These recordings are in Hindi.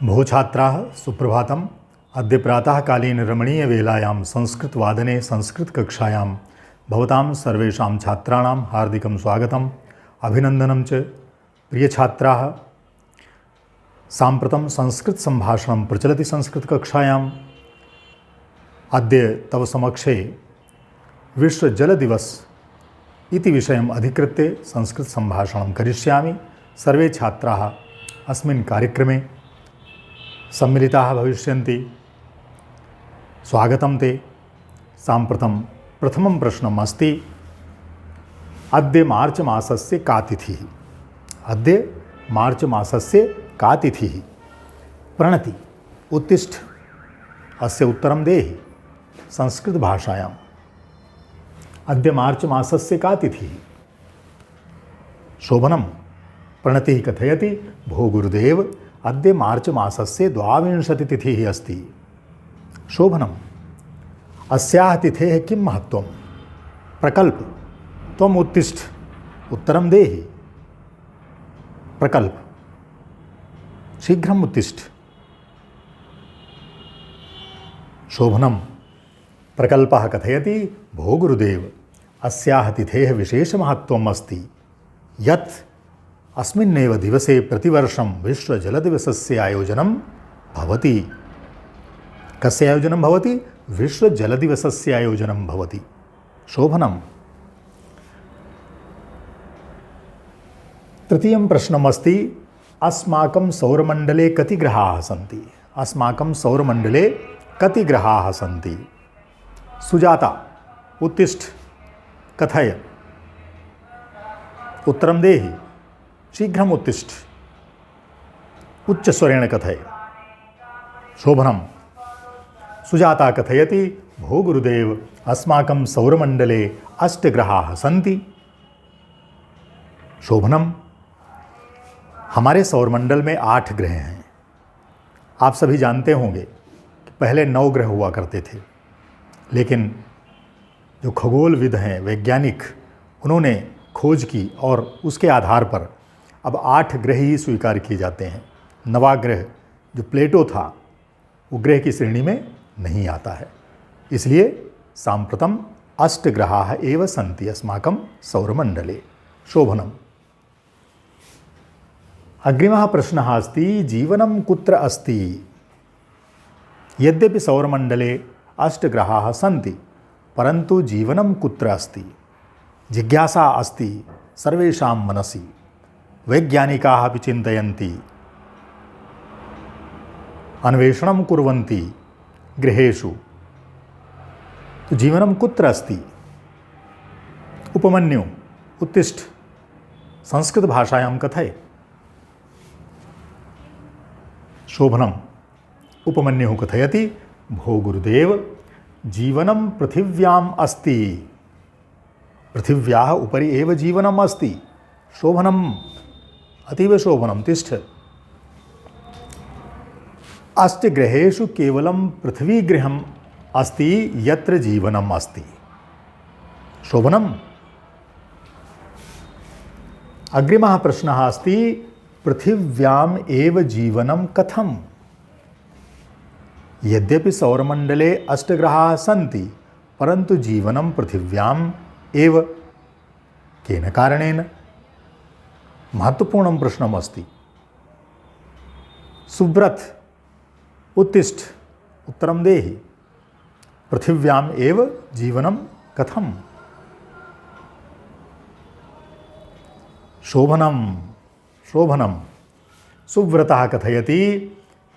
भो छात्राः सुप्रभातम्। अद्य प्रातःकालीन रमणीयवेलायां संस्कृतवादने संस्कृतकक्षायां भवतां सर्वेषां छात्राणां हार्दिकं स्वागतम् अभिनन्दनं च। प्रियछात्राः, साम्प्रतं संस्कृतसम्भाषणं प्रचलति संस्कृतकक्षायाम्। अद्य तव समक्षे विश्वजलदिवस इति विषयम् अधिकृत्य संस्कृतसम्भाषणं करिष्यामि। सर्वे छात्राः अस्मिन् कार्यक्रमे सम्मिलिताः भविष्यन्ति। स्वागतं ते। साम्प्रतं प्रथमं प्रश्नम् अस्ति, अद्य मार्च मासस्य का तिथिः? अद्य मार्च मासस्य का तिथिः? प्रणति, उत्तिष्ठ, अस्य उत्तरं देहि संस्कृतभाषायाम्। अद्य मार्च मासस्य का तिथिः? शोभनं, प्रणतिः कथयति, भो गुरुदेव अद्य मार्च मासस्य 22 तिथिः अस्ति। शोभनम्, अस्याः तिथेः किं महत्त्वं? प्रकल्प, त्वम् उत्तिष्ठ, उत्तरं देहि। प्रकल्प, शीघ्रम् उत्तिष्ठ। शोभनं, प्रकल्पः कथयति, भो गुरुदेव अस्याः तिथेः विशेषमहत्त्वम् अस्ति यत् अस्मिन्नेव दिवसे प्रतिवर्षं विश्वजलदिवसस्य आयोजनं भवति। कस्य आयोजनं भवति? विश्वजलदिवसस्य आयोजनं भवति। शोभनं। तृतीयं प्रश्नम् अस्ति, अस्माकं सौरमण्डले कति ग्रहाः सन्ति? अस्माकं सौरमण्डले कति ग्रहाः सन्ति? सुजाता, उत्तिष्ठ, कथय। उत्तरं देहि। शीघ्रम् उत्तिष्ठ, उच्चस्वरेण कथय। शोभनं, सुजाता कथयति, भो गुरुदेव अस्माकं सौरमण्डले 8 ग्रहाः सन्ति। शोभनं, हमारे सौरमंडल में 8 ग्रह हैं। आप सभी जानते होंगे कि पहले 9 ग्रह हुआ करते थे, लेकिन जो खगोलविद हैं, वैज्ञानिक, उन्होंने खोज की और उसके आधार पर अब 8 ग्रह ही स्वीकार किए जाते हैं। 9वां ग्रह जो प्लेटो था वो ग्रह की श्रेणी में नहीं आता है। इसलिए साम्प्रतम् 8 ग्रहाः एव सन्ति अस्माकं सौरमण्डले। शोभनम्। अग्रिमः प्रश्नः अस्ति, जीवनं कुत्र अस्ति? यद्यपि सौरमण्डले 8 ग्रहाः सन्ति, परन्तु जीवनं कुत्र अस्ति? जिज्ञासा अस्ति सर्वेषां मनसि। वैज्ञानिकाः अपि चिन्तयन्ति, अन्वेषणं कुर्वन्ति गृहेषु। तो जीवनं कुत्र अस्ति? उपमन्यु, उत्तिष्ठ, संस्कृतभाषायां कथय। शोभनम्, उपमन्युः कथयति, भो गुरुदेव जीवनं पृथिव्याम् अस्ति। पृथिव्याः उपरि एव जीवनम् अस्ति। शोभनम्, अतीव शोभनं, तिष्ठ। 8 ग्रहेषु केवलं पृथ्वीगृहम् अस्ति यत्र जीवनम् अस्ति। शोभनम्। अग्रिमः प्रश्नः अस्ति, पृथिव्याम् एव जीवनं कथम्? यद्यपि सौरमण्डले 8 ग्रहाः सन्ति, परन्तु जीवनं पृथिव्याम् एव केन कारणेन? महत्वपूर्णं प्रश्नम् अस्ति। सुव्रत, उत्तिष्ठ, उत्तरं देहि। पृथिव्याम् एव जीवनं कथम्? शोभनं, शोभनं। सुव्रतः कथयति,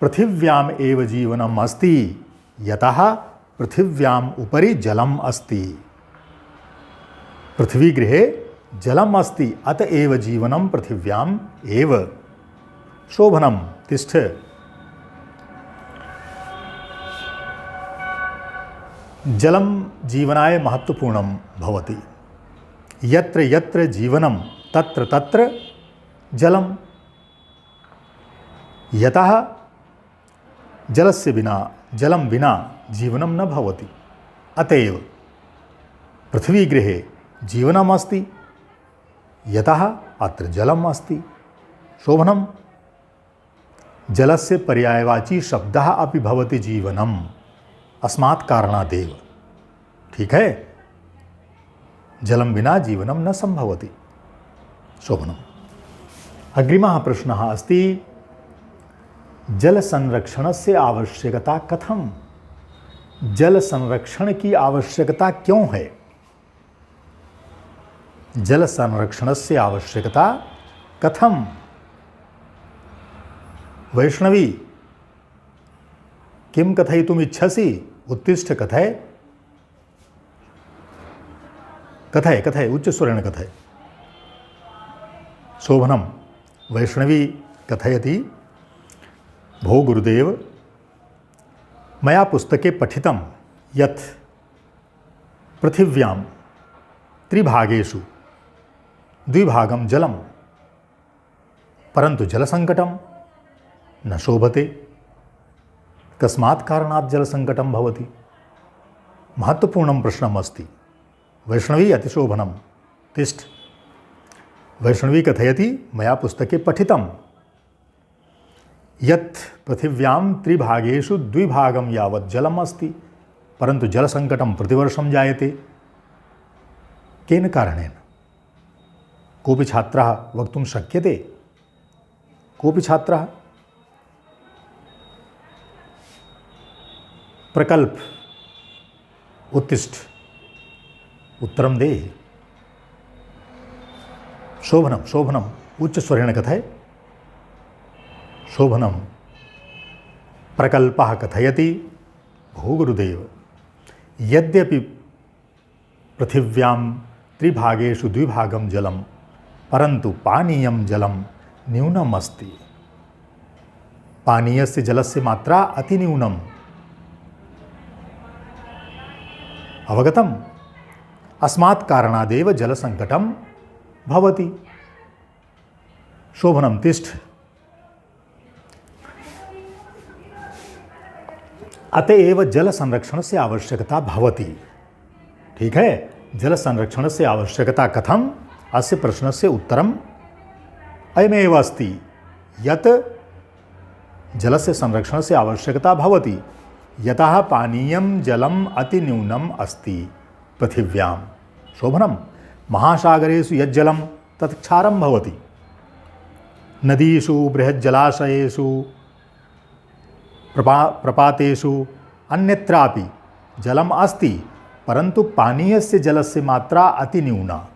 पृथिव्याम् एव जीवनम् अस्ति यतः पृथिव्याम् उपरि जलम् अस्ति। पृथ्वीगृहे जलम् अस्ति, अत एव जीवनं पृथिव्याम् एव। शोभनं, तिष्ठ। जलं जीवनाय महत्वपूर्णं भवति। यत्र यत्र जीवनं तत्र तत्र जलं। यतः जलस्य विना, जलं विना जीवनं न भवति, अतएव पृथ्वीगृहे जीवनम् अस्ति यतः अत्र जलम् अस्ति। शोभनं। जलस्य पर्यायवाची शब्दः अपि भवति जीवनम अस्मात् कारणादेव। ठीक है, जलम विना जीवनम न संभवति। शोभनम्। अग्रिमः प्रश्नः अस्ति जल संरक्षणस्य आवश्यकता कथम। जल संरक्षण की आवश्यकता क्यों है? जल संरक्षणस्य आवश्यकता कथम। वैष्णवी किं कथयितुम् इच्छसि? उत्तिष्ठ कथय कथय कथय उच्चस्वरेण कथय। शोभनम्। वैष्णवी कथयति भो गुरुदेव मया पुस्तके पठितं यत् पृथिव्यां त्रिभागेषु द्विभागं जलं परन्तु जलसङ्कटं न शोभते। कस्मात् कारणात् जलसङ्कटं भवति? महत्वपूर्णं प्रश्नम् अस्ति। वैष्णवी अतिशोभनं। तिष्ठ। वैष्णवी कथयति मया पुस्तके पठितं यत् पृथिव्यां त्रिभागेषु द्विभागं यावत् जलम् अस्ति परन्तु जलसङ्कटं प्रतिवर्षं जायते। केन कारणेन? कोऽपि छात्रः वक्तुं शक्यते? कोऽपि छात्रः? प्रकल्प। उत्तिष्ठ उत्तरं देहि। शोभनं शोभनम् उच्चस्वरेण कथय। शोभनं। प्रकल्पः कथयति भो गुरुदेव यद्यपि पृथिव्यां त्रिभागेषु द्विभागं जलं परन्तु पानीयं जलं न्यूनम् अस्ति। पानीयस्य जलस्य मात्रा अतिन्यूनम्। अवगतम्? अस्मात् कारणादेव जलसङ्कटं भवति। शोभनं। तिष्ठ। अतएव जल संरक्षण से आवश्यकता भवति। ठीक है, जल संरक्षण से आवश्यकता कथम? अस्य प्रश्नस्य उत्तरम् अयमेव अस्ति यत् जलस्य संरक्षणस्य आवश्यकता भवति यतः पानीयं जलम् अतिन्यूनम् अस्ति पृथिव्यां। शोभनं। महासागरेषु यज्जलं तत् क्षारं भवति। नदीषु बृहज्जलाशयेषु प्रपातेषु अन्यत्रापि जलम् अस्ति परन्तु पानीयस्य जलस्य मात्रा अतिन्यूना।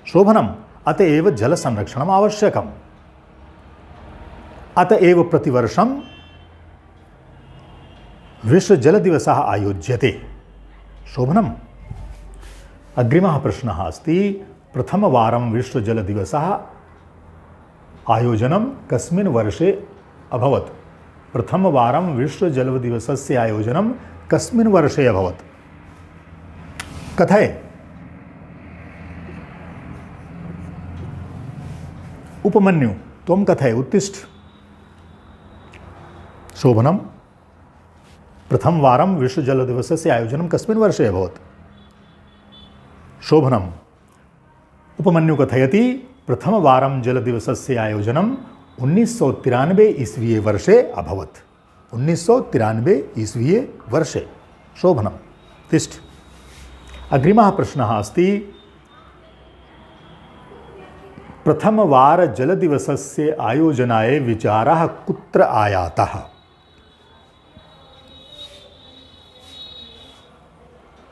शोभनम्। अतएव जलसंरक्षणम् आवश्यकम्। अतएव प्रतिवर्षं विश्वजलदिवसः आयोज्यते। शोभनम्। अग्रिमः प्रश्नः अस्ति प्रथमवारं विश्वजलदिवसः आयोजनं कस्मिन् वर्षे अभवत्? प्रथमवारं विश्वजलदिवसस्य आयोजनं कस्मिन् वर्षे अभवत्? कथय। उपमन्यु त्वं कथय। उत्तिष्ठ। शोभनं। प्रथमवारं विश्वजलदिवसस्य आयोजनं कस्मिन् वर्षे अभवत्? शोभनम्। उपमन्यु कथयति प्रथमवारं जलदिवसस्य आयोजनं 1993 ईस्वीये वर्षे अभवत्। 1993 ईस्वीये वर्षे। शोभनं। तिष्ठ। अग्रिमः प्रश्नः अस्ति प्रथमवार जलदिवसस्य आयोजनाय विचारः कुत्र आयातः?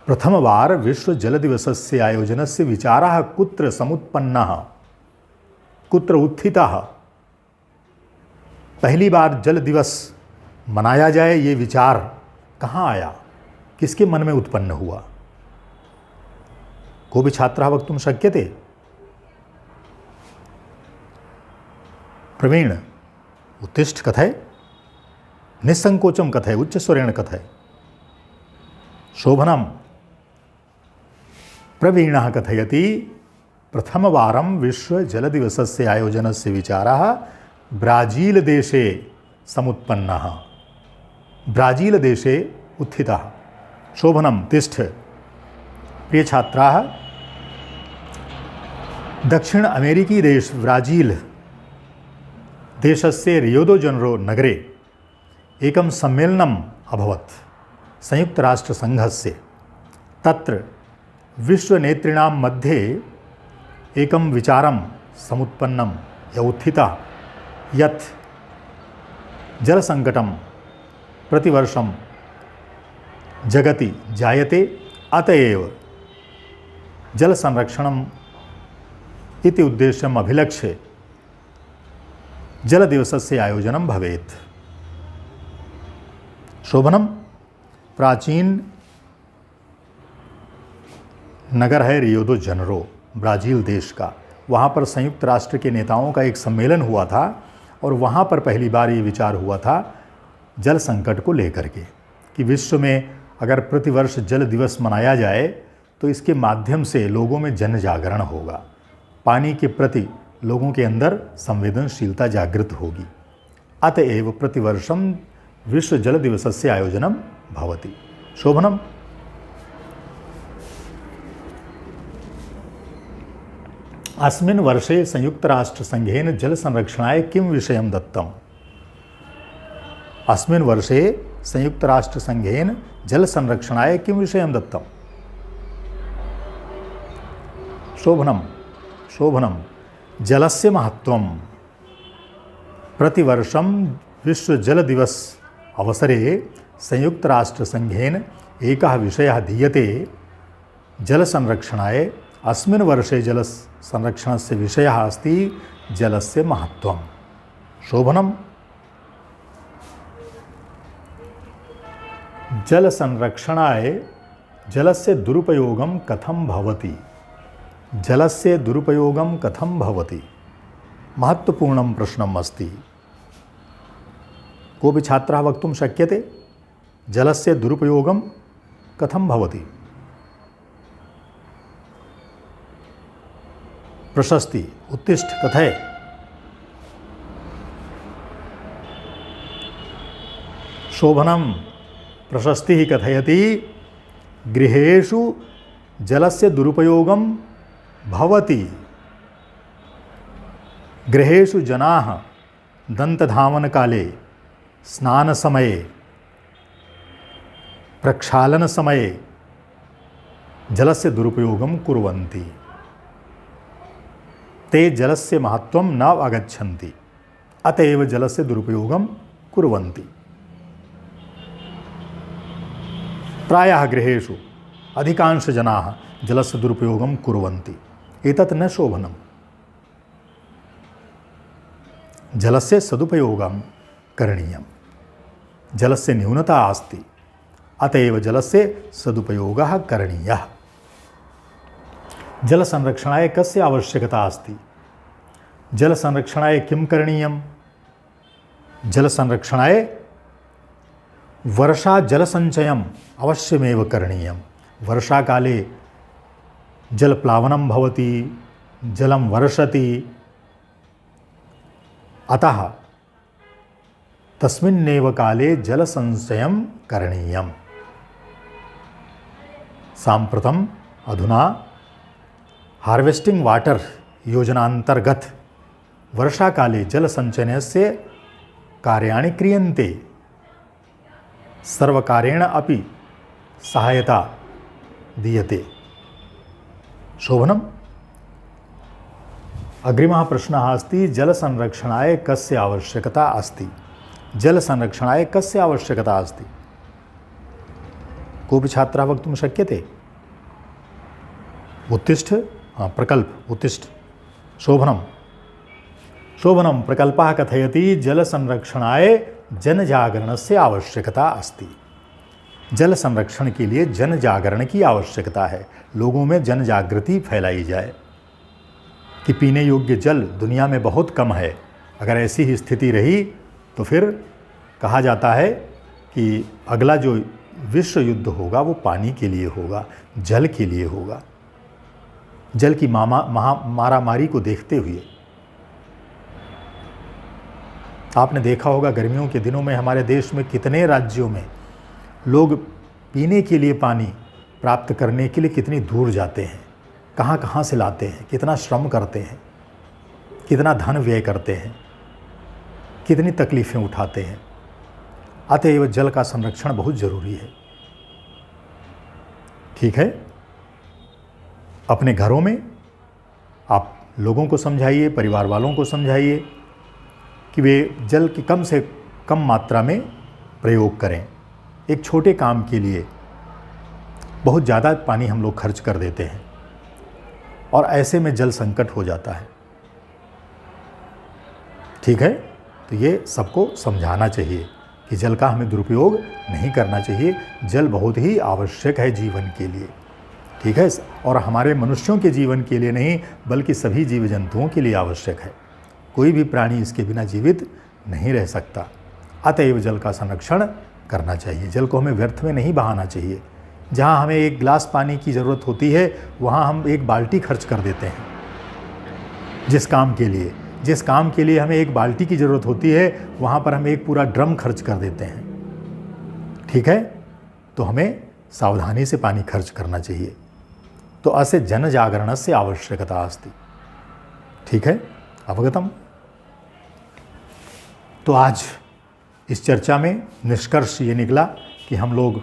प्रथमवार विश्व जलदिवसस्य आयोजनस्य विचारः कुत्र समुत्पन्नः? कुत्र उत्थितः? पहली बार जल दिवस मनाया जाए ये विचार कहाँ आया? किसके मन में उत्पन्न हुआ? कोऽपि छात्रः वक्तुं शक्यते? प्रवीण उत्तिष्ठ कथय। निस्संकोचं कथय। उच्चस्वरेण कथय। शोभनम्। प्रवीणः कथयति प्रथमवारं विश्वजलदिवसस्य आयोजनस्य विचारः ब्राजीलदेशे समुत्पन्नः। ब्राजीलदेशे उत्थितः। शोभनं। तिष्ठ। प्रिय छात्राः, दक्षिण अमेरिकी देश ब्राजील देशस्य रियो दे जनरो नगरे एकं सम्मेलनम् अभवत् संयुक्तराष्ट्रसङ्घस्य। तत्र विश्वनेतॄणां मध्ये एकं विचारं समुत्पन्नं या उत्थितः यत् जलसङ्कटं प्रतिवर्षं जगति जायते, अतएव जलसंरक्षणम् इति उद्देश्यम् अभिलक्ष्य जलदिवसस्य आयोजनं भवेत्। शोभनम प्राचीन नगर है रियो दे जनरो, ब्राज़ील देश का। वहाँ पर संयुक्त राष्ट्र के नेताओं का एक सम्मेलन हुआ था और वहाँ पर पहली बार ये विचार हुआ था जल संकट को लेकर के कि विश्व में अगर प्रतिवर्ष जल दिवस मनाया जाए तो इसके माध्यम से लोगों में जन जागरण होगा, पानी के प्रति लोगों के अंदर संवेदनशीलता जागृत होगी। अतएव प्रतिवर्षम विश्व जल दिवसस्य आयोजनं भवति। शोभनम अस्मिन् वर्षे संयुक्तराष्ट्रसङ्घेन जलसंरक्षणाय किं विषयं दत्तम्? अस्मिन् वर्षे संयुक्तराष्ट्रसङ्घेन जलसंरक्षणाय किं विषयं दत्तम्? शोभनम जलस्य महत्त्वं। प्रतिवर्षं विश्व जल दिवस अवसरे संयुक्तराष्ट्रसङ्घेन एकः विषयः दीयते जलसंरक्षणाय। अस्मिन् वर्षे जलसंरक्षणस्य विषयः अस्ति जलस्य महत्त्वं। शोभनम जलसंरक्षणाय जलस्य दुरुपयोगं कथं भवति? जलस्य दुरुपयोगं कथं भवति? महत्वपूर्णं प्रश्नम् अस्ति। कोऽपि छात्रः वक्तुं शक्यते जलस्य दुरुपयोगं कथं भवति? प्रशस्ति उत्तिष्ठ कथय। शोभनम प्रशस्तिः कथयति गृहेषु जलस्य दुरुपयोगं भवति। गृहेषु जनाः दन्तधावनकाले, स्नानसमये, प्रक्षालनसमये जलस्य दुरुपयोगं कुर्वन्ति। ते जलस्य महत्त्वं न अवगच्छन्ति, अतएव जलस्य दुरुपयोगं कुर्वन्ति। प्रायः गृहेषु अधिकांशजनाः जलस्य दुरुपयोगं कुर्वन्ति। एतत् न शोभनम्। जलस्य सदुपयोगं करणीयं। जलस्य न्यूनता अस्ति, अतएव जलस्य सदुपयोगः करणीयः। जलसंरक्षणाय कस्य आवश्यकता अस्ति? जलसंरक्षणाय किं करणीयं? जलसंरक्षणाय वर्षा जलसञ्चयम् अवश्यमेव करणीयं। वर्षाकाले जलप्लावनं भवति, जलं वर्षति, अतः तस्मिन्नेव काले जलसञ्चयं करणीयम्। साम्प्रतम् अधुना हार्वेस्टिंग वाटर योजनान्तर्गत वर्षाकाले जलसञ्चयनस्य कार्याणि क्रियन्ते। सर्वकारेण अपि सहायता दीयते। शोभनम् अग्रिमः प्रश्नः अस्ति जलसंरक्षणाय कस्य आवश्यकता अस्ति? जलसंरक्षणाय कस्य आवश्यकता अस्ति? कोऽपि छात्रः वक्तुं शक्यते? उत्तिष्ठ प्रकल्प उत्तिष्ठ। शोभनम प्रकल्पः कथयति जलसंरक्षणाय जनजागरणस्य आवश्यकता अस्ति। जल संरक्षण के लिए जन जागरण की आवश्यकता है। लोगों में जन जागृति फैलाई जाए कि पीने योग्य जल दुनिया में बहुत कम है। अगर ऐसी ही स्थिति रही तो फिर कहा जाता है कि अगला जो विश्व युद्ध होगा वो पानी के लिए होगा, जल के लिए होगा। जल की मारामारी को देखते हुए आपने देखा होगा गर्मियों के दिनों में हमारे देश में कितने राज्यों में लोग पीने के लिए पानी प्राप्त करने के लिए कितनी दूर जाते हैं, कहाँ कहाँ से लाते हैं, कितना श्रम करते हैं, कितना धन व्यय करते हैं। कितनी तकलीफ़ें उठाते हैं। अतएव जल का संरक्षण बहुत ज़रूरी है। ठीक है, अपने घरों में आप लोगों को समझाइए, परिवार वालों को समझाइए कि वे जल की कम से कम मात्रा में प्रयोग करें। एक छोटे काम के लिए बहुत ज़्यादा पानी हम लोग खर्च कर देते हैं और ऐसे में जल संकट हो जाता है। ठीक है, तो ये सबको समझाना चाहिए कि जल का हमें दुरुपयोग नहीं करना चाहिए। जल बहुत ही आवश्यक है जीवन के लिए। ठीक है, और हमारे मनुष्यों के जीवन के लिए नहीं बल्कि सभी जीव जंतुओं के लिए आवश्यक है। कोई भी प्राणी इसके बिना जीवित नहीं रह सकता। अतएव जल का संरक्षण करना चाहिए। जल को हमें व्यर्थ में नहीं बहाना चाहिए। जहाँ हमें एक गिलास पानी की ज़रूरत होती है वहाँ हम एक बाल्टी खर्च कर देते हैं। जिस काम के लिए हमें एक बाल्टी की ज़रूरत होती है वहाँ पर हम एक पूरा ड्रम खर्च कर देते हैं। ठीक है, तो हमें सावधानी से पानी खर्च करना चाहिए। तो अस्य जन जागरणस्य आवश्यकता अस्ति। ठीक है, अवगतम। तो आज इस चर्चा में निष्कर्ष ये निकला कि हम लोग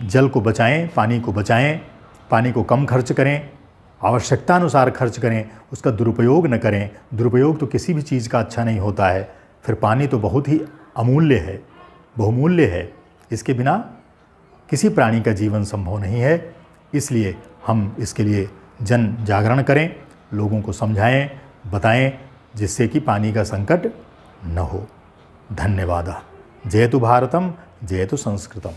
जल को बचाएं, पानी को बचाएं, पानी को कम खर्च करें, आवश्यकता अनुसार खर्च करें, उसका दुरुपयोग न करें। दुरुपयोग तो किसी भी चीज़ का अच्छा नहीं होता है। फिर पानी तो बहुत ही अमूल्य है, बहुमूल्य है। इसके बिना किसी प्राणी का जीवन संभव नहीं है। इसलिए हम इसके लिए जन जागरण करें, लोगों को समझाएं, बताएं, जिससे कि पानी का संकट न हो। धन्यवाद। जयतु भारतम, जयतु संस्कृतम।